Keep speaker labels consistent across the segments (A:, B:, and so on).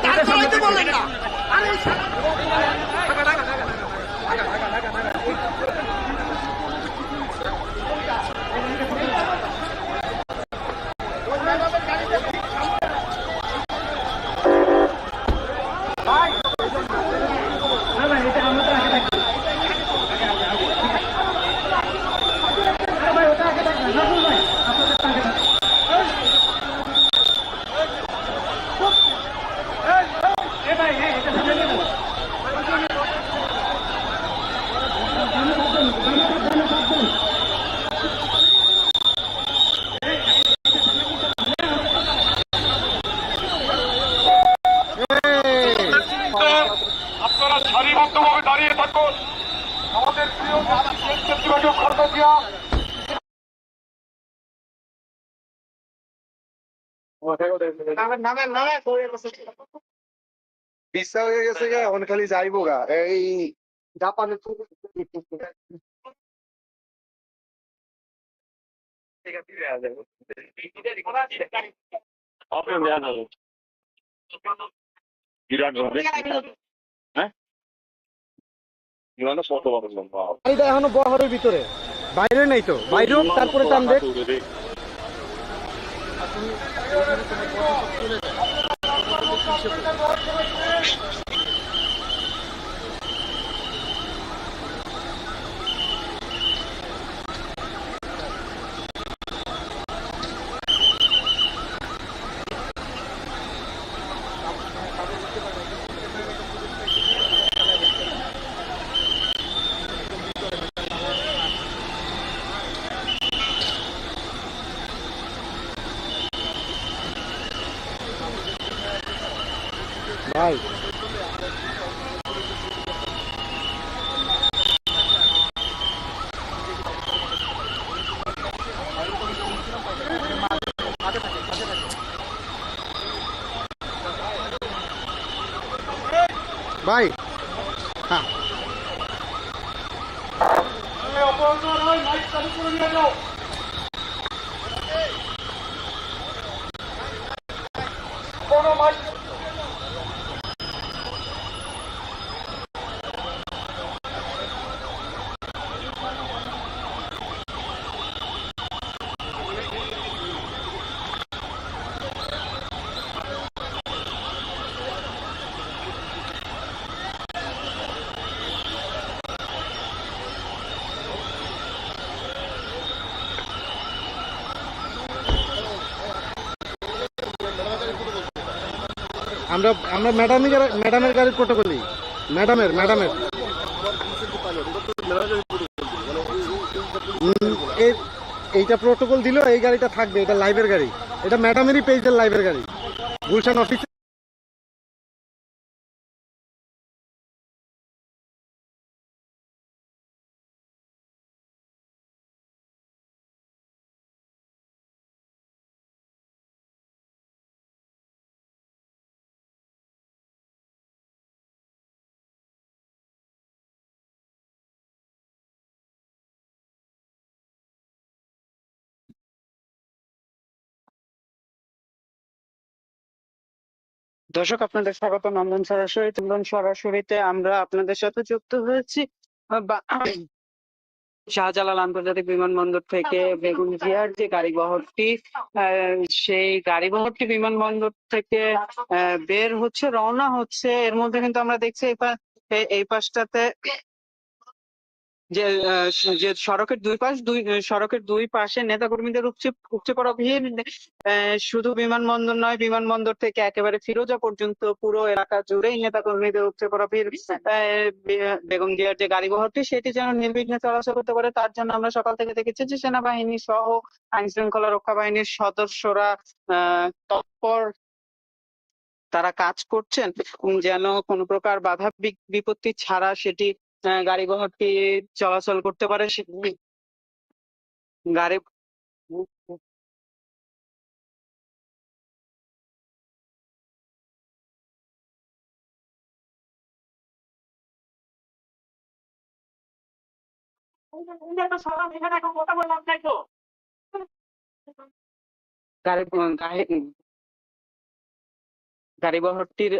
A: দাঁড় করাইতে বললেন না।
B: আপনারা সারিবদ্ধভাবে দাঁড়িয়ে থাকুন। আমাদের প্রিয় বেগম খালেদা জিয়া
C: ভিসা হয়ে গেছে গা, এখন খালি যাইবো গা এই জাপানে।
D: গাড়িটা এখনো বহরের ভিতরে, বাইরে নাই তো, বাইরে তারপরে টানবে। ভাই ভাই হ্যাঁ,
B: অপহরণ হয়, মাইক চালু করে নিয়ে যাও। কোনো মাইক
D: আমরা আমরা ম্যাডামের গাড়ির প্রোটোকল দিই। ম্যাডামের এইটা প্রোটোকল দিল, এই গাড়িটা থাকবে, এটা লাইভের গাড়ি, এটা ম্যাডামেরই পেজের লাইভের গাড়ি, গুলশান অফিস।
E: দর্শক, আপনাদের স্বাগত নন্দন সরাসরিতে আমরা আপনাদের সাথে যুক্ত হয়েছি শাহজালাল আন্তর্জাতিক বিমানবন্দর থেকে বেগম জিয়ার যে গাড়িবহরটি, সেই গাড়িবহরটি বিমানবন্দর থেকে বের হচ্ছে, রওনা হচ্ছে। এর মধ্যে কিন্তু আমরা দেখছি এই পাশটাতে যে যে সড়কের দুই পাশে নেতাকর্মীদের উপচে পড়া ভিড়। শুধু বিমানবন্দর নয়, বিমানবন্দর থেকে একেবারে ফিরোজা পর্যন্ত পুরো এলাকা জুড়েই নেতাকর্মীদের উপচে পড়া ভিড়। বেগম জিয়ার যে গাড়িবহরটি, সেটি যেন নির্বিঘ্নে চলাচল করতে পারে, তার জন্য আমরা সকাল থেকে দেখেছি যে সেনাবাহিনী সহ আইন শৃঙ্খলা রক্ষা বাহিনীর সদস্যরা তৎপর, তারা কাজ করছেন যেন কোনো প্রকার বাধা বিপত্তি ছাড়া সেটি গাড়িবহরটি চলাচল করতে পারে। গাড়ি গাড়ি গাড়িবহরটির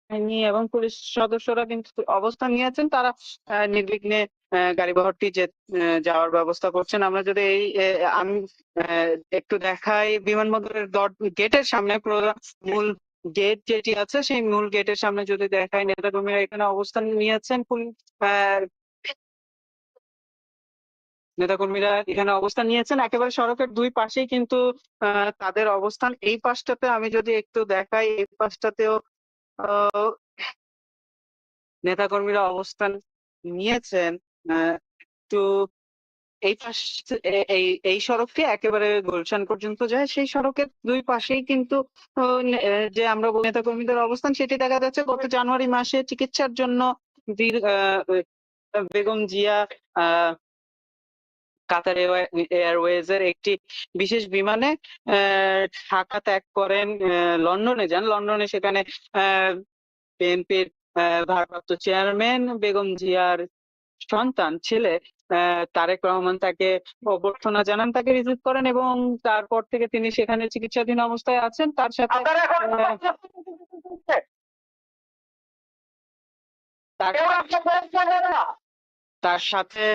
E: বাহিনী এবং পুলিশ সদস্যরা কিন্তু অবস্থান নিয়েছেন, তারা নির্বিঘ্নে গাড়িবহরটি যাওয়ার ব্যবস্থা করছেন। আমরা যদি আমি একটু দেখাই বিমানবন্দরের গেটের সামনে মূল গেট যেটি আছে সেই মূল গেটের সামনে যদি দেখাই, নেতাকর্মীরা এখানে অবস্থান নিয়েছেন। নেতাকর্মীরা এখানে অবস্থান নিয়েছেন একেবারে সড়কের দুই পাশেই কিন্তু তাদের অবস্থান। এই পাশটাতে আমি যদি একটু দেখাই, এই পাশটাতেও নেতাকর্মীরা অবস্থান নিয়েছেন। একটু এই পাশ এই সড়কটি একেবারে গুলশান পর্যন্ত যায়, সেই সড়কের দুই পাশেই কিন্তু যে আমরা নেতাকর্মীদের অবস্থান সেটি দেখা যাচ্ছে। গত জানুয়ারি মাসে চিকিৎসার জন্য বেগম জিয়া কাতার এয়ারওয়েজ এর একটি বিশেষ বিমানে ঢাকা ত্যাগ করেন, লন্ডনে যান। লন্ডনে সেখানে বিএনপির ভারপ্রাপ্ত চেয়ারম্যান বেগম জিয়ার সন্তান ছেলে তারেক রহমান তাকে অভ্যর্থনা জানান, তাকে রিসিভ করেন এবং তারপর থেকে তিনি সেখানে চিকিৎসাধীন অবস্থায় আছেন। তার সাথে তার সাথে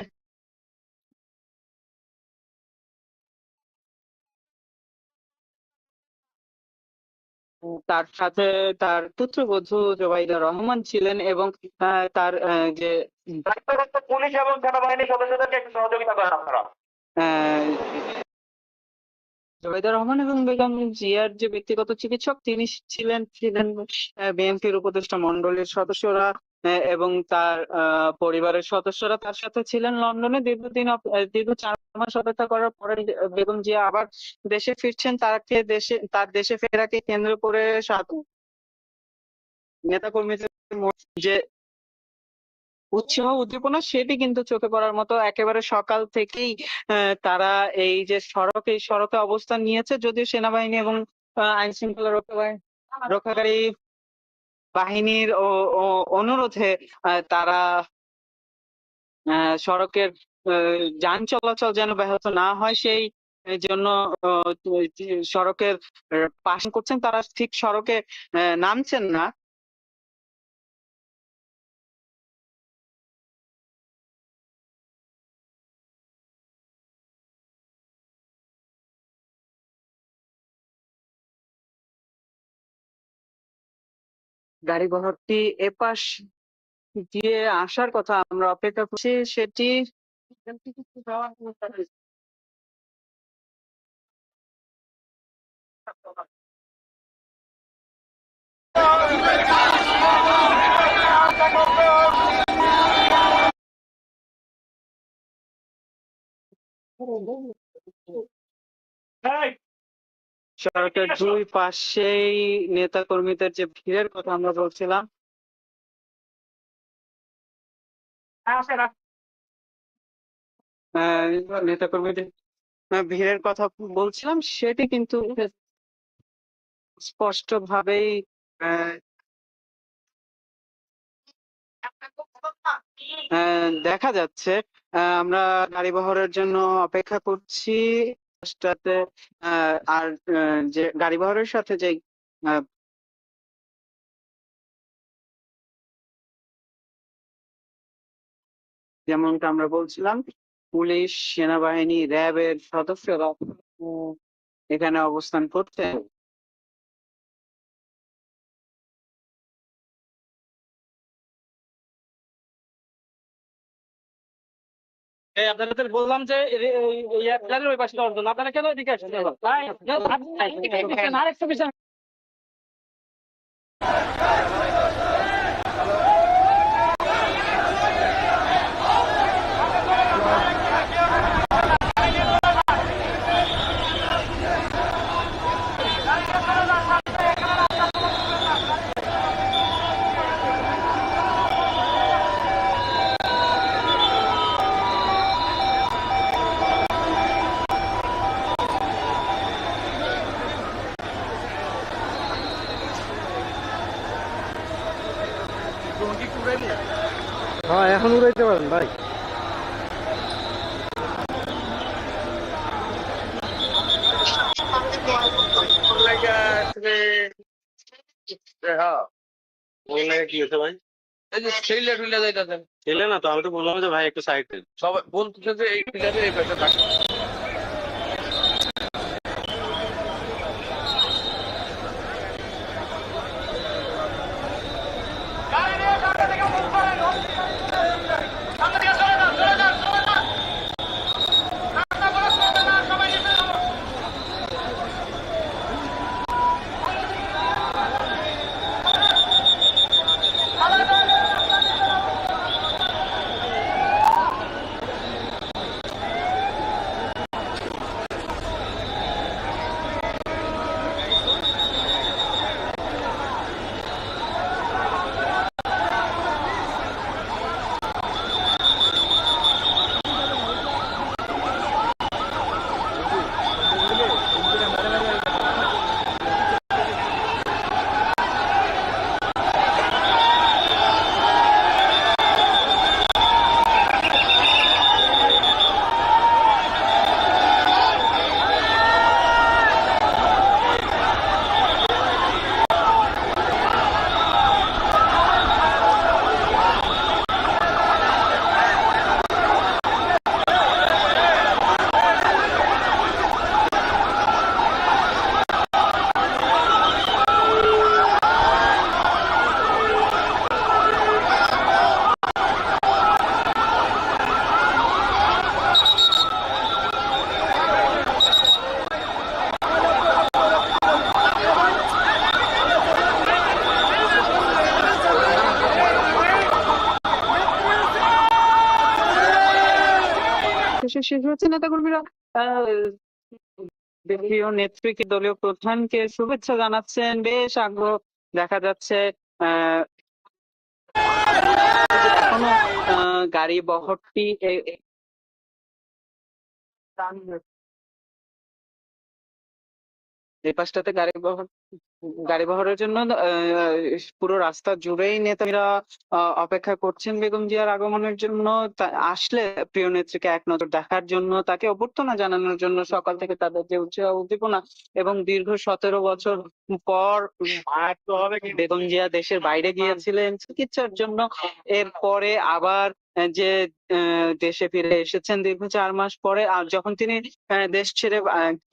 E: তার সাথে তার পুত্রবধূ জোবাইদা রহমান ছিলেন এবং তার যে
B: পুলিশ এবং সেনাবাহিনীর সদস্যদেরকে একটু সহযোগিতা করেন আপনারা।
E: জোবাইদা রহমান এবং বেগম জিয়ার যে ব্যক্তিগত চিকিৎসক তিনি ছিলেন বিএনপির উপদেষ্টা মণ্ডলীর সদস্যরা এবং তার পরিবারের সদস্যরা তার সাথে ছিলেন লন্ডনে। দীর্ঘ 4 মাস অপেক্ষা করার পরে বেগম জিয়া আবার দেশে ফিরছেন। তার দেশে ফেরাকে কেন্দ্র করে নেতাকর্মীদের যে উৎসাহ উদ্দীপনা সেটি কিন্তু চোখে পড়ার মতো। একেবারে সকাল থেকেই তারা এই যে সড়কে অবস্থান নিয়েছে, যদিও সেনাবাহিনী এবং আইন শৃঙ্খলা রক্ষাকারী বাহিনীর অনুরোধে তারা সড়কের যান চলাচল যেন ব্যাহত না হয় সেই জন্য সড়কের পাশ করছেন। তারা ঠিক সড়কে নামছেন না। গাড়িবহরটি এপাশ দিয়ে আসার কথা, আমরা অপেক্ষা করছি সেটি। সড়কের দুই পাশেই নেতা কর্মীদের যে ভিড়ের কথা আমরা বলছিলাম, নেতা কর্মীদের ভিড়ের কথা বলছিলাম, সেটি কিন্তু স্পষ্ট ভাবেই দেখা যাচ্ছে। আমরা গাড়িবহরের জন্য অপেক্ষা করছি আর যে গাড়িবহরের সাথে যে যেমনটা আমরা বলছিলাম পুলিশ, সেনাবাহিনী, র্যাবের সদস্যরা এখানে অবস্থান করছে। আপনাদের বললাম যে ওই পাশে অর্জন, আপনারা কেন এদিকে আসছেন?
C: হ্যাঁ ওই লাগে কি হচ্ছে ভাই?
B: এই যে ছেলে টুলে যাইতেছেন
C: ছেলে না তো, আমি তো বললাম যে ভাই একটু সাইড দেন।
B: সবাই বলতেছে যে এই প্লেয়ারে এই পাশে থাকে।
E: শেষে শেষ হচ্ছে নেতাকর্মীরা আহ দলীয় নেত্রীকে দলীয় প্রধানকে শুভেচ্ছা জানাচ্ছেন, বেশ আগ্রহ দেখা যাচ্ছে। আহ এখনো গাড়ি বহরটি এই পাশটাতে গাড়ি বহরের জন্য পুরো রাস্তা জুড়েই নেতারা অপেক্ষা করছেন বেগম জিয়ার আগমনের জন্য। আসলে প্রিয় নেত্রীকে এক নজর দেখার জন্য, তাকে অভ্যর্থনা জানানোর জন্য সকাল থেকে তাদের যে উৎসাহ উদ্দীপনা। এবং দীর্ঘ 17 বছর পর বেগম জিয়া দেশের বাইরে গিয়েছিলেন চিকিৎসার জন্য। এরপরে আবার যে দেশে ফিরে এসেছেন দীর্ঘ 4 মাস পরে। আর যখন তিনি দেশ ছেড়ে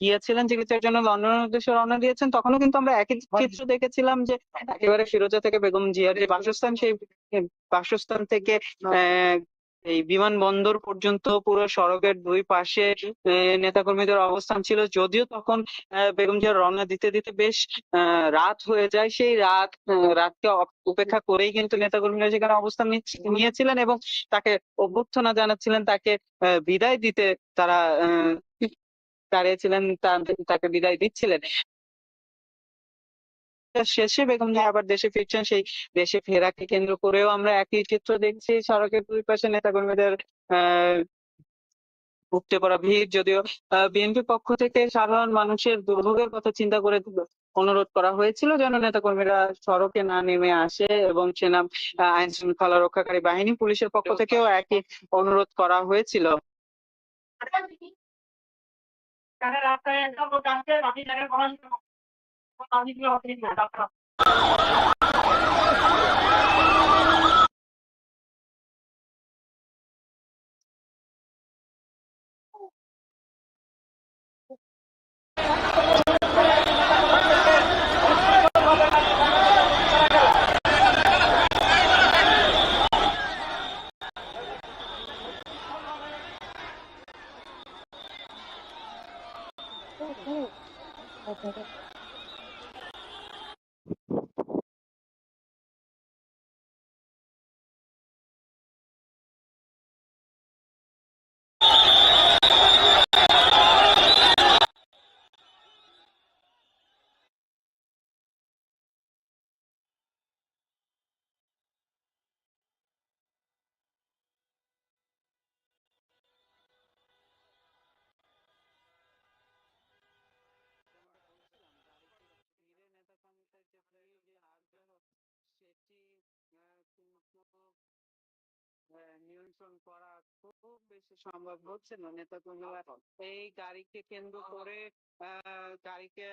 E: গিয়েছিলেন চিকিৎসার জন্য, লন্ডনের উদ্দেশ্যে রওনা দিয়েছেন, তখনও কিন্তু আমরা একই চিত্র দেখেছিলাম যে একেবারে ফিরোজা থেকে বেগম জিয়ার যে বাসস্থান, সেই বাসস্থান থেকে আহ এই বিমানবন্দর পর্যন্ত পুরো সড়কের দুই পাশে নেতাকর্মীদের অবস্থান ছিল। যদিও তখন বেগম জিয়া রওনা দিতে দিতে বেশ রাত হয়ে যায়। সেই রাতকে উপেক্ষা করেই কিন্তু নেতাকর্মীরা সেখানে অবস্থান নিয়েছিলেন এবং তাকে অভ্যর্থনা জানাচ্ছিলেন, তাকে বিদায় দিতে তারা দাঁড়িয়েছিলেন, তাকে বিদায় দিচ্ছিলেন। শেষে বেগম জিয়া আবার দেশে ফিরছেন। সেই দেশে ফেরাকে কেন্দ্র করেও আমরা একই চিত্র দেখছি, সড়কের দুই পাশে নেতাকর্মীদের আহ উপচে পড়া ভিড়। যদিও বিএনপি পক্ষ থেকে সাধারণ মানুষের দুর্ভোগের কথা চিন্তা করে অনুরোধ করা হয়েছিল যেন নেতাকর্মীরা সড়কে না নেমে আসে, এবং আইন শৃঙ্খলা রক্ষাকারী বাহিনী পুলিশের পক্ষ থেকেও একই অনুরোধ করা হয়েছিল। নিয়ন্ত্রণ করা খুব বেশি সম্ভব হচ্ছে না। নেতাকর্মীরা এই গাড়িকে কেন্দ্র করে গাড়িকে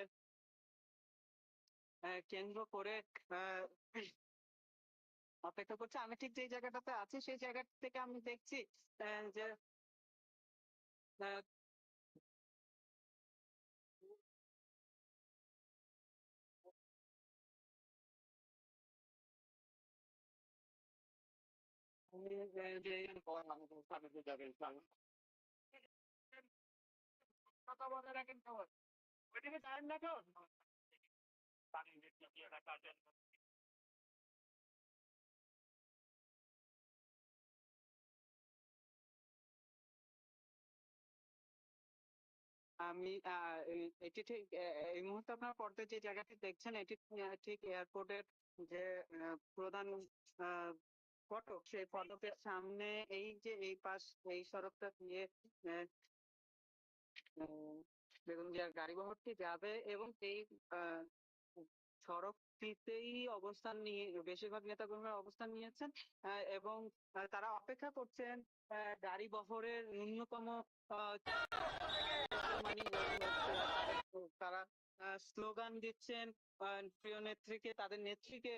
E: কেন্দ্র করে আহ, অপেক্ষা করছে। আমি ঠিক যে জায়গাটাতে আছি সেই জায়গা থেকে আমি দেখছি যে আহ, আমি, যে কথা বলে রাখেন খবর ওইদিকে যান না কেউ আমি এটি ঠিক এই মুহূর্তে আপনার পর্দায় যে জায়গাটি দেখছেন এটি ঠিক এয়ারপোর্টের যে প্রধান আহ, ফটক সেই ফটকের সামনে এই যে এই পাশ এই সড়কটা দিয়ে আহ, উম, বেগুনজিয়ার গাড়ি বহরটি যাবে এবং এই আহ, সড়কটিতেই অবস্থান নিয়ে বেশিরভাগ নেতাকর্মীরা অবস্থান নিয়েছেন এবং তারা অপেক্ষা করছেন গাড়ি বহরের ন্যূনতম আহ, মানে তারা স্লোগান দিচ্ছেন প্রিয় নেত্রীকে তাদের নেত্রীকে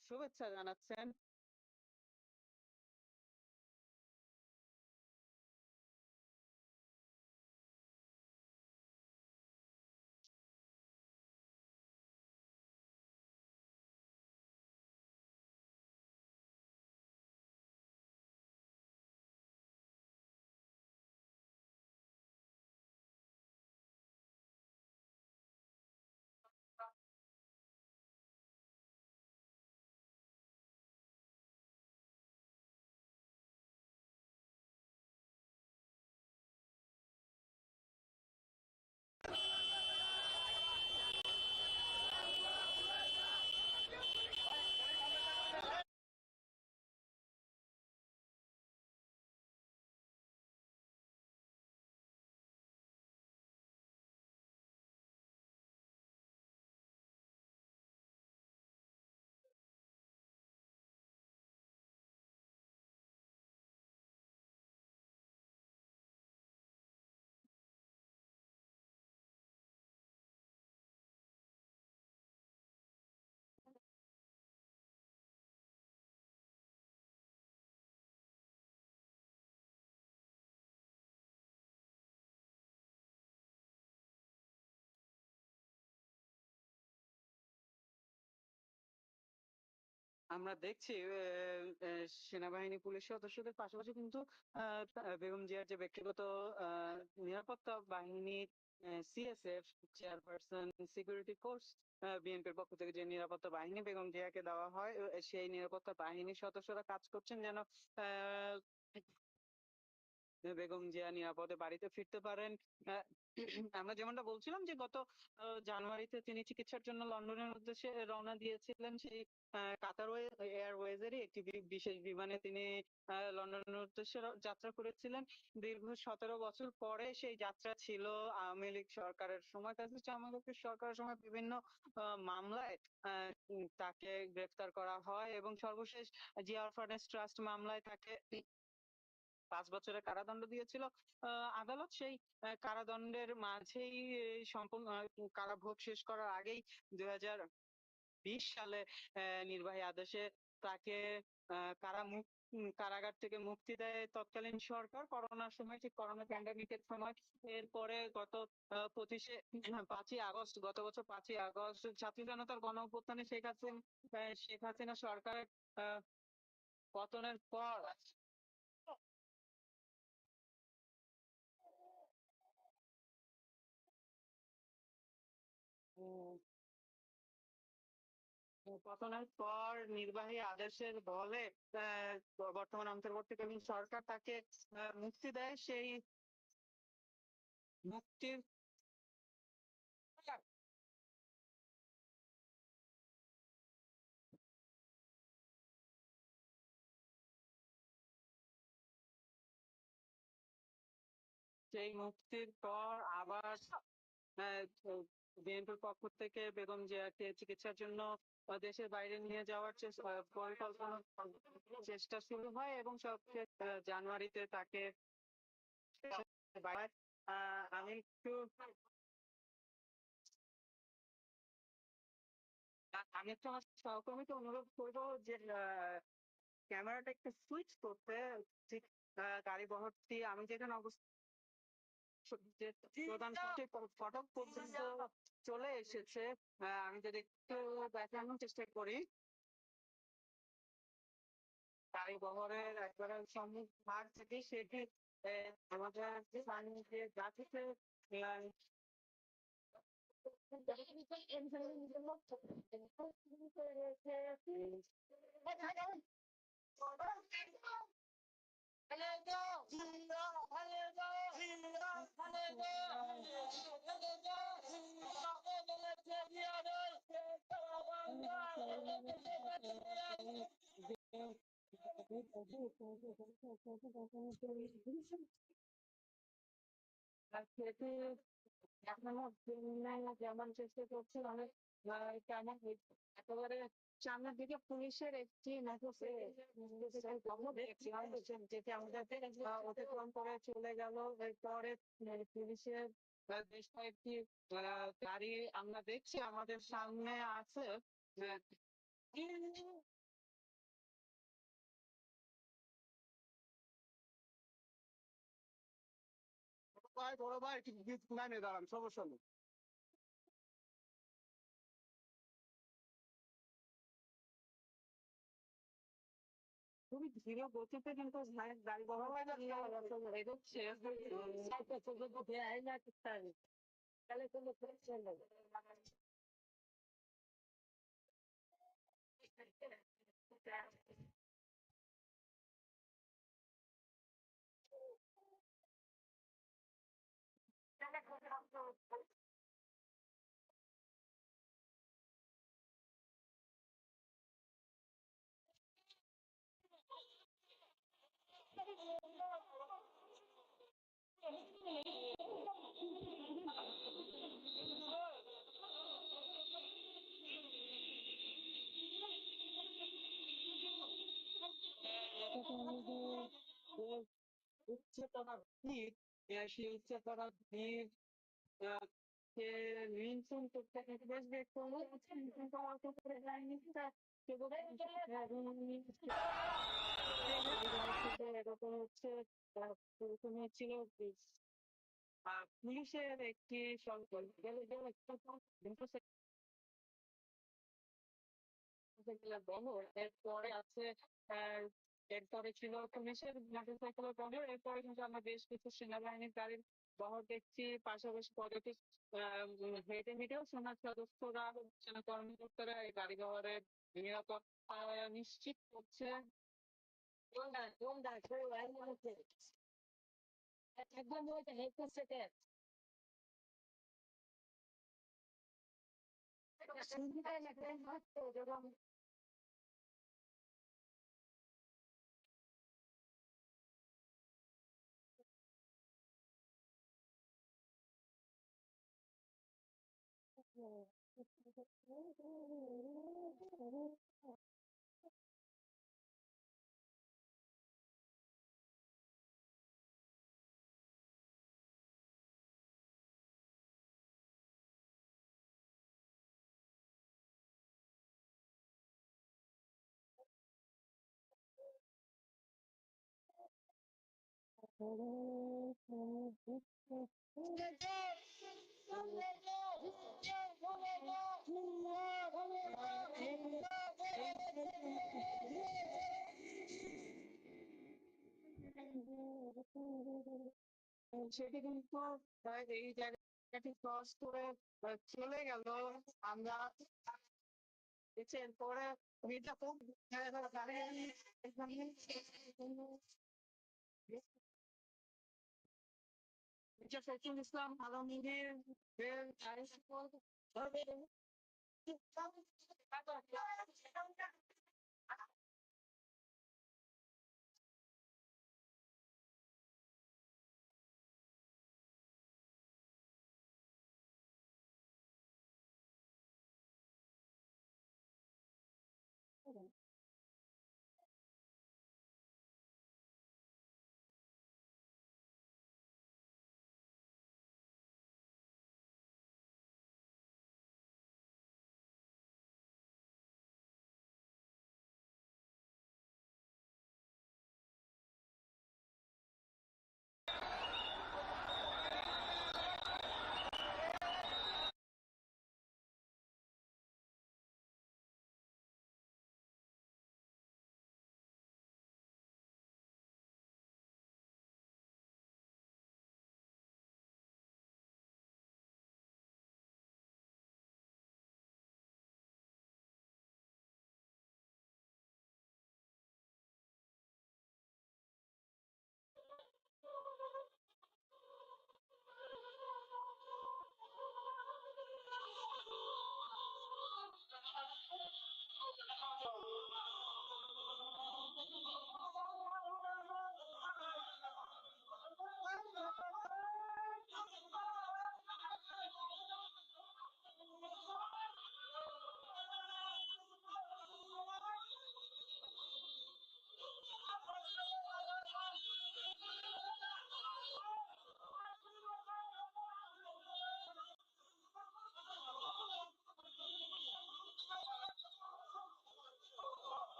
E: শুভেচ্ছা জানাচ্ছেন। আমরা দেখছি সেনাবাহিনী পুলিশ সদস্যদের পাশাপাশি কিন্তু বেগম জিয়ার যে ব্যক্তিগত আহ, নিরাপত্তা বাহিনী সিএসএফ চেয়ারপারসন সিকিউরিটি ফোর্স বিএনপির পক্ষ থেকে যে নিরাপত্তা বাহিনী বেগম জিয়াকে দেওয়া হয় সেই নিরাপত্তা বাহিনীর সদস্যরা কাজ করছেন যেন আহ, বেগম জিয়া নিরাপদে বাড়িতে ফিরতে পারেন। আহ, আমরা যেমনটা বলছিলাম যে গত জানুয়ারিতে তিনি চিকিৎসার জন্য লন্ডনের উদ্দেশ্যে রওনা দিয়েছিলেন সেই কাতার এয়ারওয়েজেরই একটি বিশেষ বিমানে তিনি লন্ডনের উদ্দেশ্যে যাত্রা করেছিলেন। দীর্ঘ 17 বছর পরে সেই যাত্রা ছিল আওয়ামী লীগ সরকারের সময়। কাজে আওয়ামী লীগ সরকারের সময় বিভিন্ন মামলায় তাকে গ্রেফতার করা হয় এবং সর্বশেষ জিয়া অরফানেজ ট্রাস্ট মামলায় তাকে 5 বছরের কারাদণ্ড দিয়েছিল আদালত। সেই কারাদণ্ডের মাঝেই সম্পূর্ণ কারাভোগ শেষ করার আগেই 2020 সালে নির্বাহী আদেশে তাকে কারাগার থেকে মুক্তি দেয় তৎকালীন সরকার করোনার সময়, ঠিক করোনা প্যান্ডামিকের সময়। এরপরে গত 5ই আগস্ট গত বছর 5ই আগস্ট ছাত্র জনতার গণ অভ্যুত্থানে শেখ হাসিনা সরকারের আহ, পতনের পর পতনের পর নির্বাহী আদেশের বলে আহ, বর্তমান অন্তর্বর্তীকালীন সরকার তাকে মুক্তি দেয়। সেই মুক্তির সেই মুক্তির পর আবার বিএনপির পক্ষ থেকে বেগম জিয়াকে চিকিৎসার জন্য দেশের বাইরে নিয়ে যাওয়ার পরিকল্পনা চেষ্টা শুরু হয় এবং সবচেয়ে জানুয়ারিতে তাকে আমি একটু আমি একটু আমার সহকর্মীকে অনুরোধ করবো যে ক্যামেরাটা একটু সুইচ করতে, ঠিক গাড়ি বহরটি আমি যেখানে অবস্থা যে প্রধান ফটক পর্যন্ত চলে এসেছে। আমি যদি একটু দেখানোর চেষ্টা করি, গাড়ি বহরের একবারে সম্মুখ ভাগ থেকে সেটি আমাদের সামনে যে গা থেকে সেটি দেখানোর জন্য যেমন চেষ্টা করছি অনেক কেমন একেবারে সামনের দিকে পুলিশের একটি যেটি আমাদের অতিক্রম করে চলে গেল। এরপরে পুলিশের বেশ কয়েকটি গাড়ি আমরা দেখছি আমাদের সামনে আছে। বড় ভাই একটু লাইনে দাঁড়ান, সমস্যা নেই। খুবই ধীর গতিতে কিন্তু গাড়ি বহর এগোচ্ছে। তাহলে কোনো উচ্চতর ভিড়, সেই উচ্চতর ভিড় কে নিয়ন্ত্রণ করতে বেশ কিন্তু আমার ক্ষেত্রে যায়নি। এরকম হচ্ছে প্রথমে ছিল পুলিশের একটি বহর, এরপরে আছে আহ এরপরে ছিল পুলিশের মোটরসাইকেলের বহর, এরপরে কিন্তু আমরা বেশ কিছু সেনাবাহিনীর গাড়ির বহর দেখছি। পাশাপাশি পদটি হেঁটে হেঁটেও সেনা সদস্যরা, সেনা কর্মকর্তারা এই গাড়ি বহরের নিরাপত্তা নিশ্চিত করছে। সেটি কিন্তু এই জায়গাটি ক্রস করে চলে গেল। আমরা দেখছি এরপরে মির্জাপুর মির্জা ফখরুল ইসলাম আলমগীর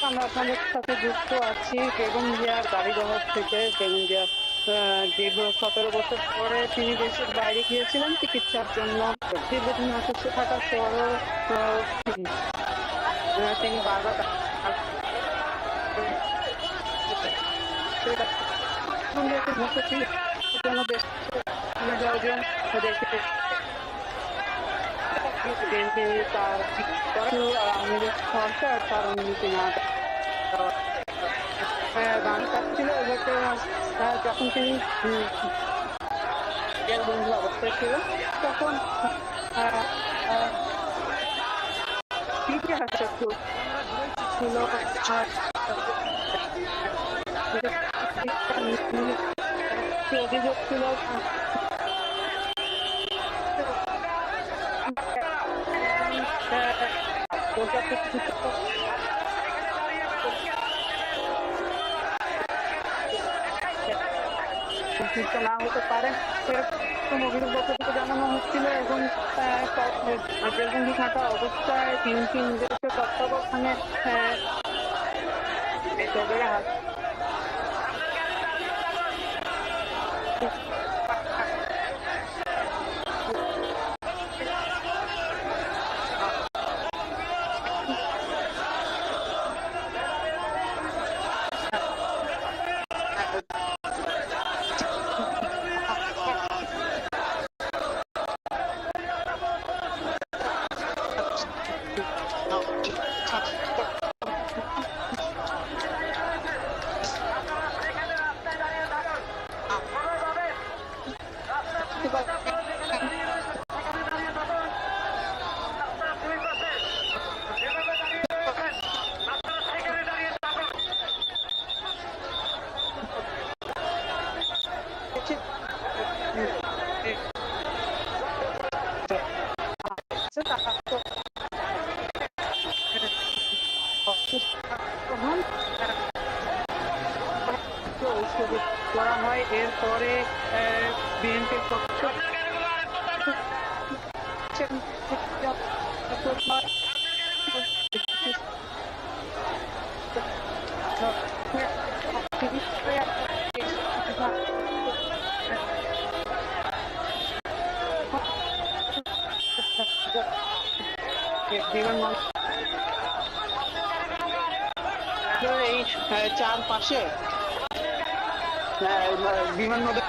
E: আমরা আপনাদের সাথে যুক্ত আছি বেগম জিয়ার গাড়িবহর থেকে। বেগম জিয়া দীর্ঘ 17 বছর পরে তিনি দেশের বাইরে গিয়েছিলেন চিকিৎসার জন্য। দীর্ঘদিন অসুস্থ থাকার পরও তিনি বারবার সরকার তার অনুমতি না গান কাটছিল এটাকে যখন তিনি বন্ধু অবস্থায় ছিল তখন ছিল অভিযোগ ছিল না হতে পারে সেরকম অভিযোগ থেকে জানানো হচ্ছিল এবং জেলবন্দি থাকা অবস্থায় তিনটি নিজস্ব তত্ত্বাবধানে করা হয়। এরপরে বিএনপির পক্ষ এই চারপাশে বিমানবন্দর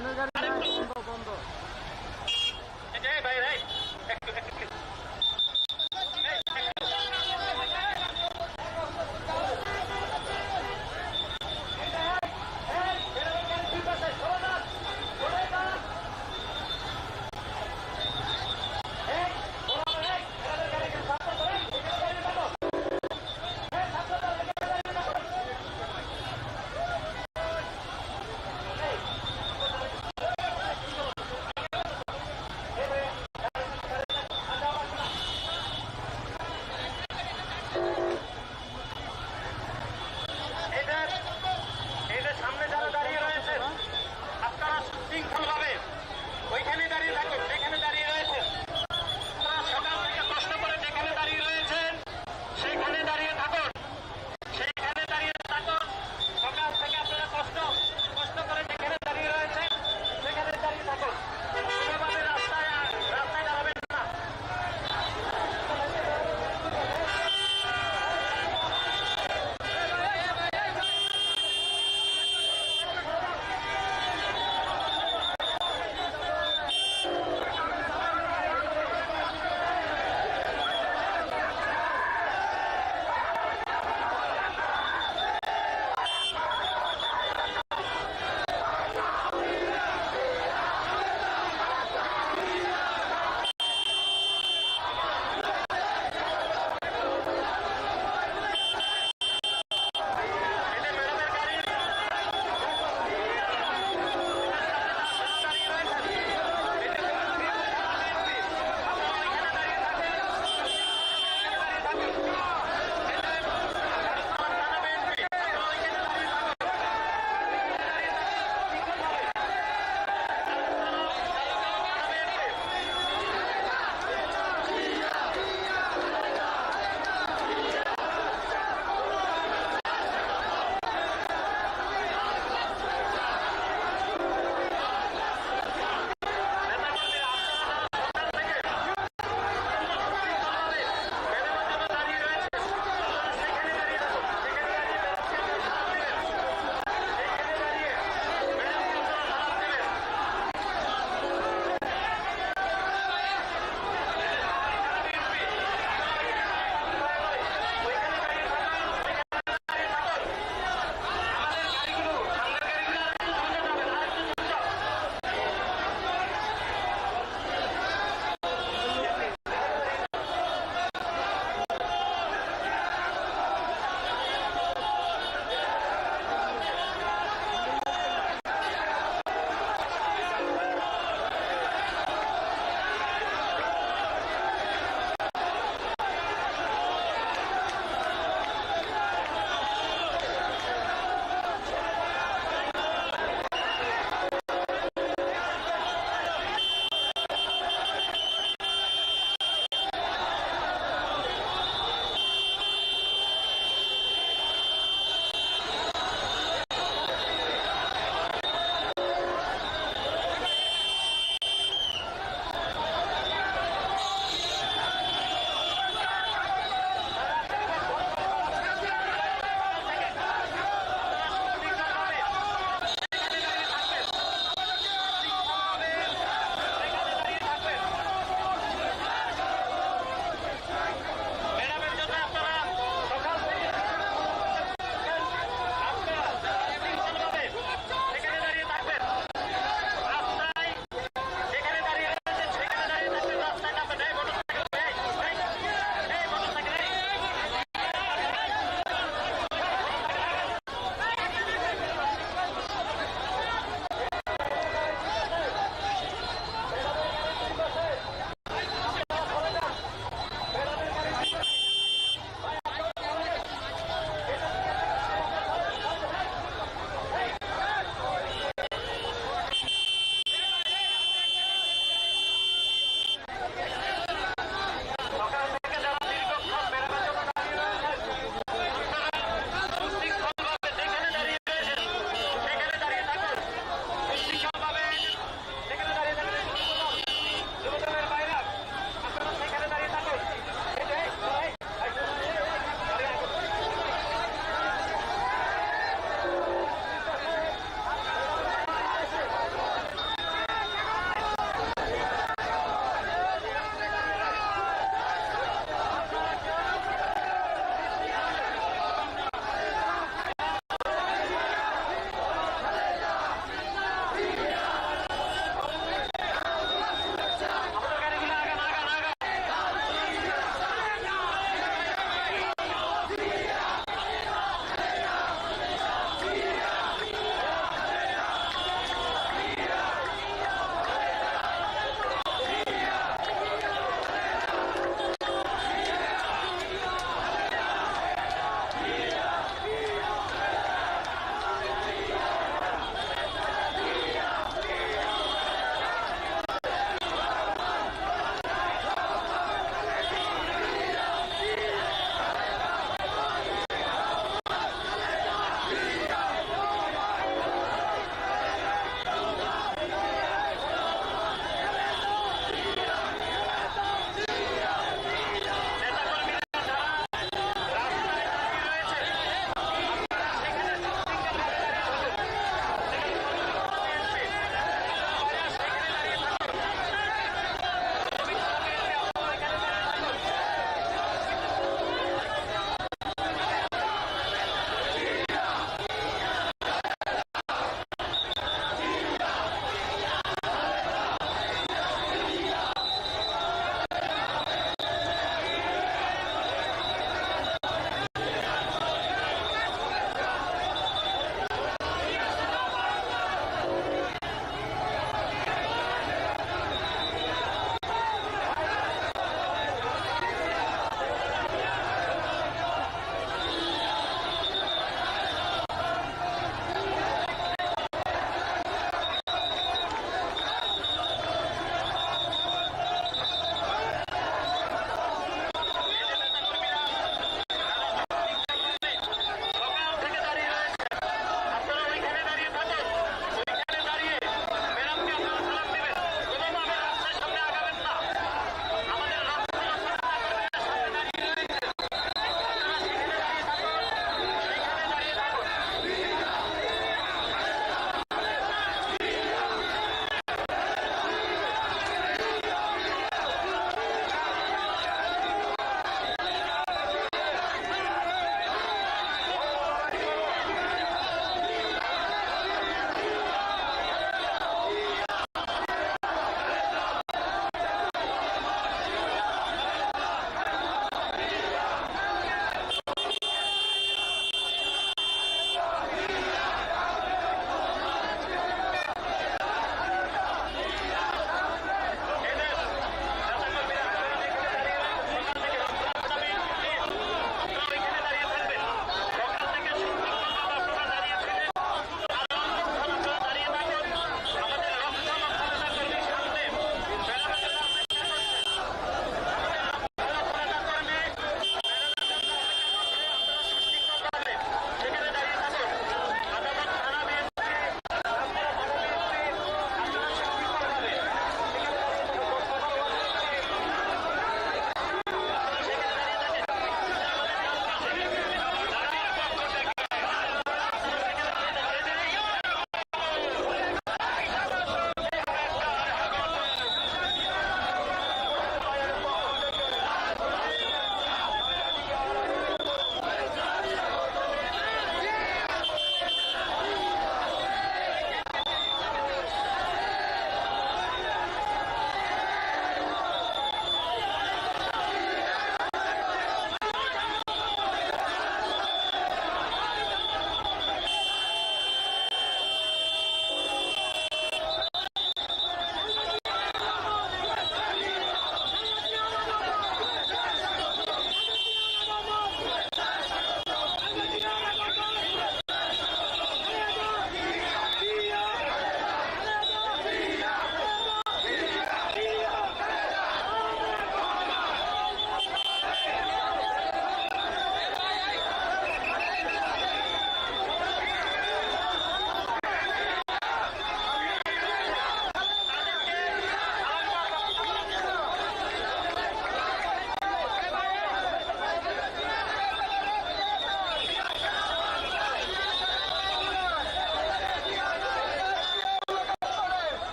D: সামনের গাড়ি